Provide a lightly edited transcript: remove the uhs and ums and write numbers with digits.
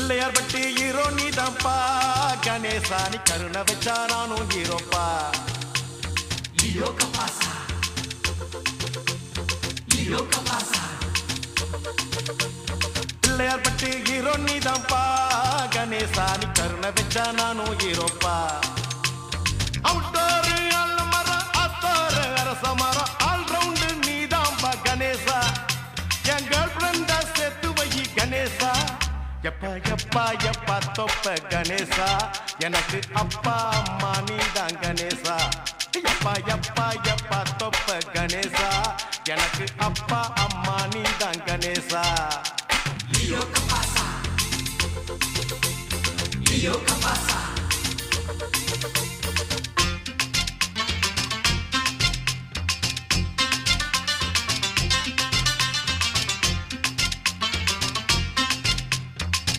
பிள்ளையார் பட்டி ஹீரோ நீதான்ப்பா, கணேசா நீ கருணை வச்சா நானும் ஹீரோப்பா. பிள்ளையார் பட்டி ஹீரோ நீதான்ப்பா, கணேசா நீ கருணை வச்சா நானும் ஹீரோப்பா. அவுட்டோரு அல்மரம் அத்தோரு அரச மரம் ஆல்ரவுண்டு நீதான்ப்பா கணேசா. என் கேர்ள் ஃப்ரெண்டா சேர்த்து வை கணேசா. எப்பா எப்பா எப்பா தொப்ப கணேசா, எனக்கு அப்பா அம்மா நீதான் கணேசா. எப்பா எப்பா எப்பா தொப்ப கணேசா, எனக்கு அப்பா அம்மா நீதான் கணேசா. Leo Capasa.